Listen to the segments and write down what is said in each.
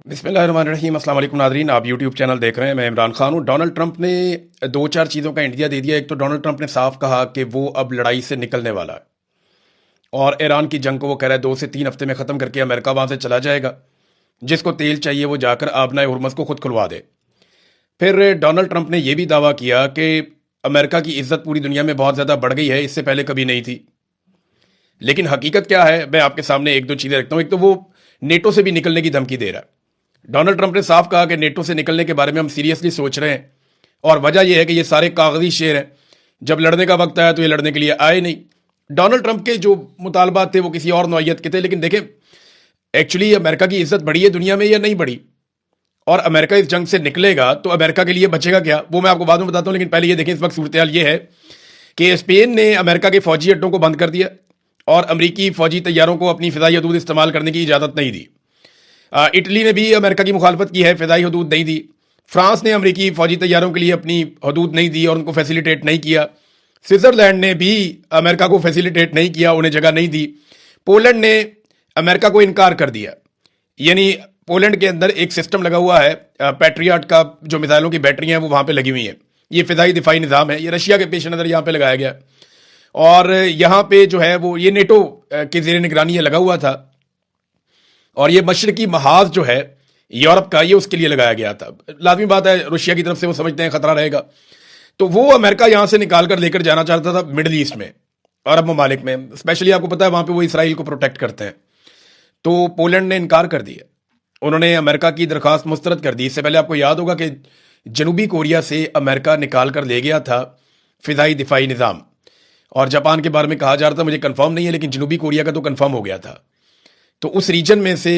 बिस्मिल्लाहिर्रहमानिर्रहीम। अस्सलाम वालेकुम नादरीन, आप यूट्यूब चैनल देख रहे हैं। मैं इमरान खान हूँ। डोनाल्ड ट्रंप ने दो चार चीज़ों का इंडिया दे दिया। एक तो डोनाल्ड ट्रंप ने साफ कहा कि वो अब लड़ाई से निकलने वाला है और ईरान की जंग को वो कह रहा है 2 से 3 हफ्ते में ख़त्म करके अमेरिका वहाँ से चला जाएगा। जिसको तेल चाहिए वो जाकर आबनाए हुर्मस को खुद खुलवा दे। फिर डोनाल्ड ट्रंप ने यह भी दावा किया कि अमेरिका की इज्जत पूरी दुनिया में बहुत ज़्यादा बढ़ गई है, इससे पहले कभी नहीं थी। लेकिन हकीकत क्या है, मैं आपके सामने एक दो चीज़ें रखता हूँ। एक तो वो नेटो से भी निकलने की धमकी दे रहा है। डोनाल्ड ट्रंप ने साफ कहा कि नेटो से निकलने के बारे में हम सीरियसली सोच रहे हैं और वजह यह है कि ये सारे कागजी शेर हैं। जब लड़ने का वक्त आया तो ये लड़ने के लिए आए नहीं। डोनाल्ड ट्रंप के जो मुतालबात थे वो किसी और नौइयत के थे। लेकिन देखें, एक्चुअली अमेरिका की इज्जत बढ़ी है दुनिया में या नहीं बढ़ी, और अमेरिका इस जंग से निकलेगा तो अमेरिका के लिए बचेगा क्या, वो मैं आपको बाद में बताता हूँ। लेकिन पहले ये देखें, इस वक्त सूरत हाल ये है कि स्पेन ने अमेरिका के फौजी अड्डों को बंद कर दिया और अमरीकी फौजी तैयारों को अपनी फिजाई हदूद इस्तेमाल करने की इजाज़त नहीं दी। इटली ने भी अमेरिका की मुखालफत की है, फिजाई हदूद नहीं दी। फ्रांस ने अमरीकी फौजी तैयारों के लिए अपनी हदूद नहीं दी और उनको फैसिलिटेट नहीं किया। स्विट्जरलैंड ने भी अमेरिका को फैसिलिटेट नहीं किया, उन्हें जगह नहीं दी। पोलैंड ने अमेरिका को इनकार कर दिया। यानी पोलैंड के अंदर एक सिस्टम लगा हुआ है पैट्रियट का, जो मिसाइलों की बैटरियां हैं वो वहां पे लगी हुई हैं। ये फिजाई दिफाई निज़ाम है, ये रशिया के पेश नज़र यहाँ पे लगाया गया और यहाँ पे जो है वो ये नेटो के जेर निगरानी लगा हुआ था। और ये मशरकी महाज जो है यूरोप का, ये उसके लिए लगाया गया था। लाजमी बात है, रशिया की तरफ से वो समझते हैं खतरा रहेगा, तो वो अमेरिका यहां से निकाल कर लेकर जाना चाहता था मिडल ईस्ट में, अरब ममालिक में। स्पेशली आपको पता है वहां पे वो इसराइल को प्रोटेक्ट करते हैं। तो पोलैंड ने इनकार कर दिया, उन्होंने अमेरिका की दरखास्त मुस्तरद कर दी। इससे पहले आपको याद होगा कि जनूबी कोरिया से अमेरिका निकाल कर ले गया था फिजाई दिफाई निज़ाम, और जापान के बारे में कहा जा रहा था, मुझे कंफर्म नहीं है, लेकिन जनूबी कोरिया का तो कंफर्म हो गया था। तो उस रीजन में से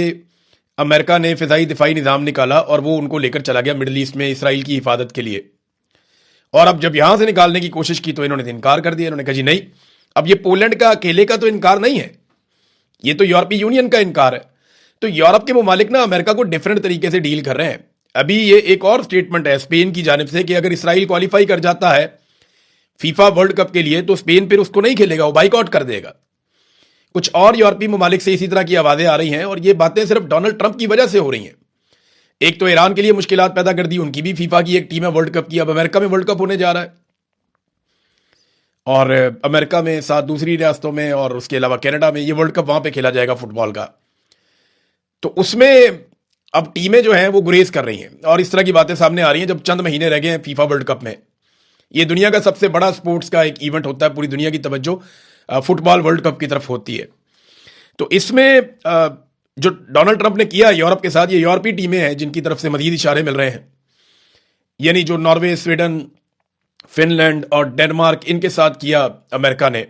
अमेरिका ने फिजाई दिफाई निज़ाम निकाला और वो उनको लेकर चला गया मिडल ईस्ट में इसराइल की हिफाजत के लिए। और अब जब यहां से निकालने की कोशिश की तो इन्होंने इनकार कर दिया। इन्होंने कहा जी नहीं, अब ये पोलैंड का अकेले का तो इनकार नहीं है, ये तो यूरोपीय यूनियन का इनकार है। तो यूरोप के ममालिक ना अमेरिका को डिफरेंट तरीके से डील कर रहे हैं। अभी ये एक और स्टेटमेंट है स्पेन की जानिब से कि अगर इसराइल क्वालिफाई कर जाता है फीफा वर्ल्ड कप के लिए तो स्पेन फिर उसको नहीं खेलेगा, वो बाइकआउट कर देगा। कुछ और यूरोपीय ममालिक से इसी तरह की आवाजें आ रही हैं और ये बातें सिर्फ डोनाल्ड ट्रंप की वजह से हो रही हैं। एक तो ईरान के लिए मुश्किलात पैदा कर दी, उनकी भी फीफा की एक टीम है वर्ल्ड कप की, अब अमेरिका में वर्ल्ड कप होने जा रहा है और अमेरिका में साथ दूसरी रियासतों में और उसके अलावा कनाडा में ये वर्ल्ड कप वहां पे खेला जाएगा फुटबॉल का। तो उसमें अब टीमें जो हैं वो गुरेज कर रही हैं और इस तरह की बातें सामने आ रही हैं जब चंद महीने रह गए हैं फीफा वर्ल्ड कप में। ये दुनिया का सबसे बड़ा स्पोर्ट्स का एक इवेंट होता है, पूरी दुनिया की तवज्जो फुटबॉल वर्ल्ड कप की तरफ होती है। तो इसमें जो डोनाल्ड ट्रंप ने किया यूरोप के साथ, ये यूरोपीय टीमें हैं जिनकी तरफ से मजीद इशारे मिल रहे हैं। यानी जो नॉर्वे, स्वीडन, फिनलैंड और डेनमार्क, इनके साथ किया अमेरिका ने,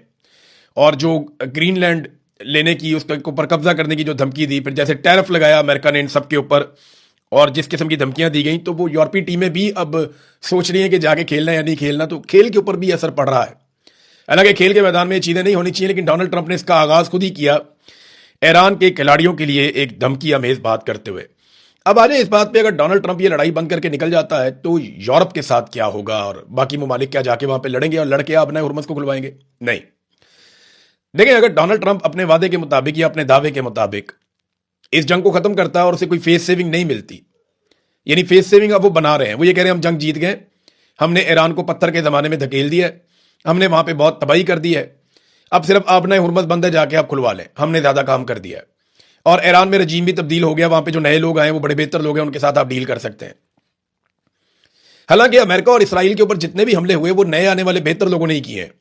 और जो ग्रीनलैंड लेने की, उसके ऊपर कब्जा करने की जो धमकी दी, फिर जैसे टैरिफ लगाया अमेरिका ने इन सब के ऊपर और जिस किस्म की धमकियां दी गई, तो वो यूरोपीय टीमें भी अब सोच रही हैं कि जाके खेलना या नहीं खेलना। तो खेल के ऊपर भी असर पड़ रहा है। हालांकि खेल के मैदान में ये चीजें नहीं होनी चाहिए, लेकिन डोनाल्ड ट्रंप ने इसका आगाज खुद ही किया ईरान के खिलाड़ियों के लिए एक धमकी अमेज बात करते हुए। अब आ जाए इस बात पे, अगर डोनाल्ड ट्रंप ये लड़ाई बंद करके निकल जाता है तो यूरोप के साथ क्या होगा और बाकी ममालिक क्या जाके वहां पे लड़ेंगे और लड़के अपने हुर्मस को खुलवाएंगे? नहीं। देखिए, अगर डोनाल्ड ट्रंप अपने वादे के मुताबिक या अपने दावे के मुताबिक इस जंग को खत्म करता है और उसे कोई फेस सेविंग नहीं मिलती, यानी फेस सेविंग अब वो बना रहे हैं, वो ये कह रहे हैं हम जंग जीत गए, हमने ईरान को पत्थर के जमाने में धकेल दिया है, हमने वहां पे बहुत तबाही कर दी है, अब सिर्फ आपने हुर्मस बंद है, जाके आप खुलवा लें, हमने ज्यादा काम कर दिया है। और ईरान में रजीम भी तब्दील हो गया, वहां पे जो नए लोग आए वो बड़े बेहतर लोग हैं, उनके साथ आप डील कर सकते हैं। हालांकि अमेरिका और इसराइल के ऊपर जितने भी हमले हुए वो नए आने वाले बेहतर लोगों ने ही किए हैं।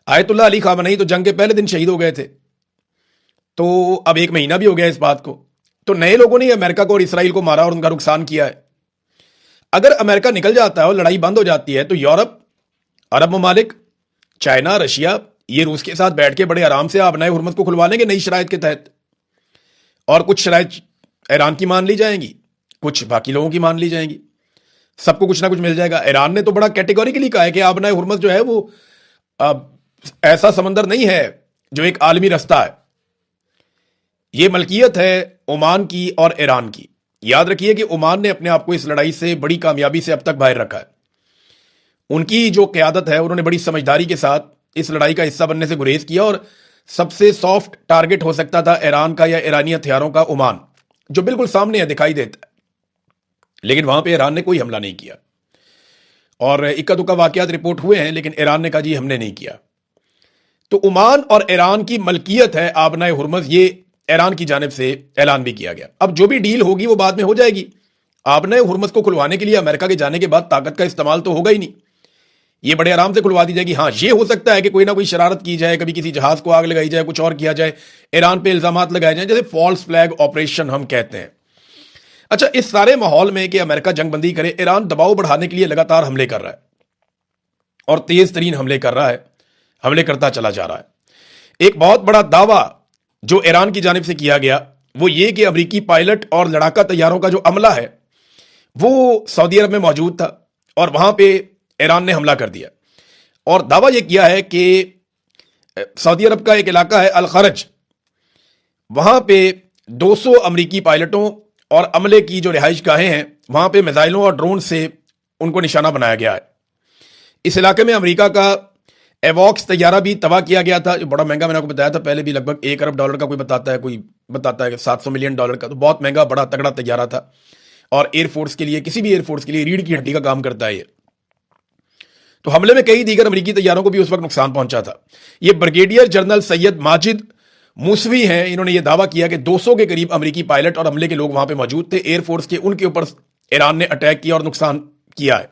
आयतुल्लाह अली खामनेई तो जंग के पहले दिन शहीद हो गए थे, तो अब 1 महीना भी हो गया इस बात को। तो नए लोगों ने अमेरिका को और इसराइल को मारा और उनका नुकसान किया है। अगर अमेरिका निकल जाता है और लड़ाई बंद हो जाती है तो यूरोप, अरब ममालिक, चाइना, रशिया, ये रूस के साथ बैठ के बड़े आराम से आबनाए हुर्मस को खुलवा लेंगे नई शराइत के तहत। और कुछ शराइत ईरान की मान ली जाएंगी, कुछ बाकी लोगों की मान ली जाएंगी, सबको कुछ ना कुछ मिल जाएगा। ईरान ने तो बड़ा कैटेगोरिकली कहा है कि आबनाए हुर्मस जो है वो ऐसा समंदर नहीं है जो एक आलमी रास्ता है, ये मलकियत है ओमान की और ईरान की। याद रखिए कि ओमान ने अपने आप को इस लड़ाई से बड़ी कामयाबी से अब तक बाहर रखा है। उनकी जो क़यादत है, उन्होंने बड़ी समझदारी के साथ इस लड़ाई का हिस्सा बनने से गुरेज किया और सबसे सॉफ्ट टारगेट हो सकता था ईरान का या ईरानी हथियारों का ओमान, जो बिल्कुल सामने है, दिखाई देता है। लेकिन वहां पे ईरान ने कोई हमला नहीं किया, और इक्का दुक्का वाकयात रिपोर्ट हुए हैं, लेकिन ईरान ने कहा जी हमने नहीं किया। तो ओमान और ईरान की मलकियत है आबनाए हुर्मुज़, ये ईरान की जानिब से ऐलान भी किया गया। अब जो भी डील होगी वो बाद में हो जाएगी। आबनाए हुर्मुज़ को खुलवाने के लिए अमेरिका के जाने के बाद ताकत का इस्तेमाल तो होगा ही नहीं, ये बड़े आराम से खुलवा दी जाएगी। हाँ, ये हो सकता है कि कोई ना कोई शरारत की जाए, कभी किसी जहाज को आग लगाई जाए, कुछ और किया जाए, ईरान पे इल्जामात लगाए जाए, जैसे फॉल्स फ्लैग ऑपरेशन हम कहते हैं। अच्छा, इस सारे माहौल में कि अमेरिका जंगबंदी करे, ईरान दबाव बढ़ाने के लिए लगातार हमले कर रहा है और तेज तरीन हमले कर रहा है, हमले करता चला जा रहा है। एक बहुत बड़ा दावा जो ईरान की जानिब से किया गया वो ये कि अमेरिकी पायलट और लड़ाका तैयारों का जो अमला है वो सऊदी अरब में मौजूद था और वहां पे ईरान ने हमला कर दिया। और दावा यह किया है कि सऊदी अरब का एक इलाका है अल खरज, वहां पे 200 अमेरिकी पायलटों और अमले की जो रिहाइश गाहें हैं वहां पे मिसाइलों और ड्रोन से उनको निशाना बनाया गया है। इस इलाके में अमेरिका का एवॉक्स तैयारा भी तबाह किया गया था, जो बड़ा महंगा, मैंने आपको बताया था पहले भी, लगभग 1 अरब डॉलर का कोई बताता है कि 700 मिलियन डॉलर का, तो बहुत महंगा बड़ा तगड़ा तैयारा था। और एयरफोर्स के लिए, किसी भी एयरफोर्स के लिए रीढ़ की हड्डी का काम करता है ये। तो हमले में कई दीगर अमेरिकी तैयारों को भी उस वक्त नुकसान पहुंचा था। ये ब्रिगेडियर जनरल सैयद माजिद मूसवी हैं, इन्होंने ये दावा किया कि 200 के करीब अमेरिकी पायलट और अमले के लोग वहां पे मौजूद थे, एयरफोर्स के, उनके ऊपर ईरान ने अटैक किया और नुकसान किया है।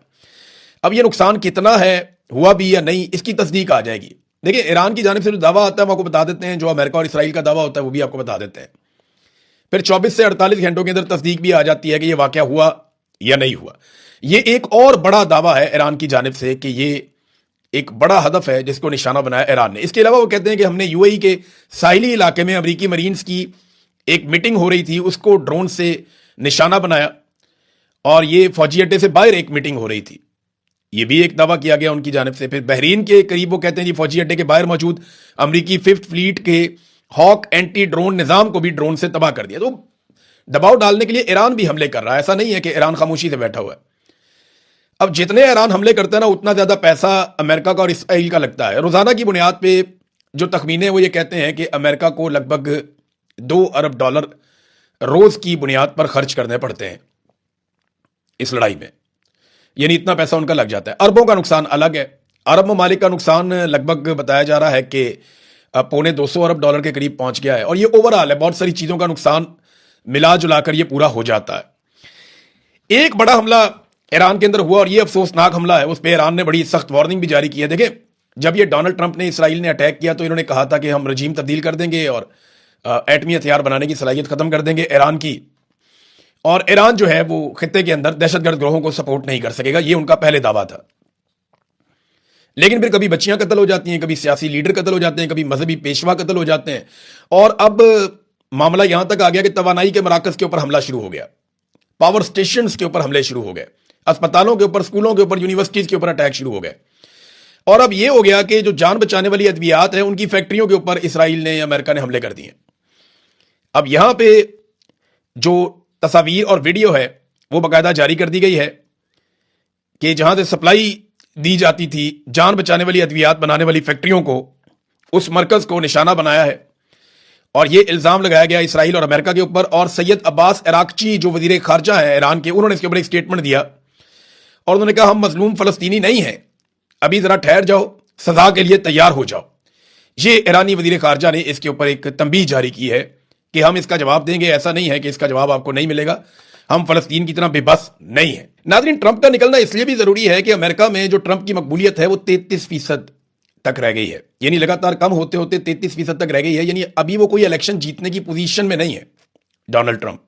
अब ये नुकसान कितना है, हुआ भी या नहीं, इसकी तस्दीक आ जाएगी। देखिए, ईरान की जानिब से जो दावा आता है वो आपको बता देते हैं, जो अमेरिका और इसराइल का दावा होता है वो भी आपको बता देते हैं। फिर 24 से 48 घंटों के अंदर तस्दीक भी आ जाती है कि ये वाकया हुआ या नहीं हुआ। ये एक और बड़ा दावा है ईरान की जानिब से कि ये एक बड़ा हदफ है जिसको निशाना बनाया ईरान ने। इसके अलावा वो कहते हैं कि हमने यूएई के साहिली इलाके में अमेरिकी मरीन्स की एक मीटिंग हो रही थी, उसको ड्रोन से निशाना बनाया, और ये फौजी अड्डे से बाहर एक मीटिंग हो रही थी, ये भी एक दावा किया गया उनकी जानिब से। फिर बहरीन के करीब वो कहते हैं जी फौजी अड्डे के बाहर मौजूद अमेरिकी 5th फ्लीट के हॉक एंटी ड्रोन निजाम को भी ड्रोन से तबाह कर दिया। तो दबाव डालने के लिए ईरान भी हमले कर रहा है, ऐसा नहीं है कि ईरान खामोशी से बैठा हुआ है। अब जितने ईरान हमले करता है ना, उतना ज्यादा पैसा अमेरिका का और इसराइल का लगता है। रोजाना की बुनियाद पे जो तखमीने वो ये कहते हैं कि अमेरिका को लगभग 2 अरब डॉलर रोज की बुनियाद पर खर्च करने पड़ते हैं इस लड़ाई में, यानी इतना पैसा उनका लग जाता है। अरबों का नुकसान अलग है। अरब ममालिक का नुकसान लगभग बताया जा रहा है कि 250 अरब डॉलर के करीब पहुंच गया है, और ये ओवरऑल है, बहुत सारी चीजों का नुकसान मिला जुलाकर ये पूरा हो जाता है। एक बड़ा हमला ईरान के अंदर हुआ और ये अफसोसनाक हमला है, उस पर ईरान ने बड़ी सख्त वार्निंग भी जारी की है। देखिए, जब ये डोनाल्ड ट्रंप ने, इसराइल ने अटैक किया तो इन्होंने कहा था कि हम रजीम तब्दील कर देंगे और एटमी हथियार बनाने की सलाहियत खत्म कर देंगे ईरान की, और ईरान जो है वो खित्ते के अंदर दहशतगर्द ग्रोहों को सपोर्ट नहीं कर सकेगा, ये उनका पहले दावा था। लेकिन फिर कभी बच्चियां कत्ल हो जाती हैं, कभी सियासी लीडर कत्ल हो जाते हैं, कभी मजहबी पेशवा कत्ल हो जाते हैं, और अब मामला यहां तक आ गया कि तवानाई के मराकज के ऊपर हमला शुरू हो गया, पावर स्टेशन के ऊपर हमले शुरू हो गए, अस्पतालों के ऊपर, स्कूलों के ऊपर, यूनिवर्सिटीज के ऊपर अटैक शुरू हो गए। और अब यह हो गया कि जो जान बचाने वाली अद्वियात है उनकी फैक्ट्रियों के ऊपर इसराइल ने, अमेरिका ने हमले कर दिए। अब यहां पे जो तस्वीर और वीडियो है वो बाकायदा जारी कर दी गई है कि जहां से सप्लाई दी जाती थी जान बचाने वाली अद्वियात बनाने वाली फैक्ट्रियों को, उस मरकज को निशाना बनाया है, और यह इल्जाम लगाया गया इसराइल और अमेरिका के ऊपर। और सैयद अब्बास अराक्ची जो वजीर खारजा है ईरान के, उन्होंने इसके ऊपर एक स्टेटमेंट दिया और उन्होंने कहा हम मजलूम फलस्तीनी नहीं हैं, अभी जरा ठहर जाओ, सजा के लिए तैयार हो जाओ। ये ईरानी वजीर खारजा ने इसके ऊपर एक तंबीह जारी की है कि हम इसका जवाब देंगे, ऐसा नहीं है कि इसका जवाब आपको नहीं मिलेगा, हम फलस्तीन की तरह बेबस नहीं है। नाज़रीन, ट्रंप का निकलना इसलिए भी जरूरी है कि अमेरिका में जो ट्रंप की मकबूलियत है वो 33% तक रह गई है, यानी लगातार कम होते होते 33% तक रह गई है, यानी अभी वो कोई इलेक्शन जीतने की पोजीशन में नहीं है डोनाल्ड ट्रंप।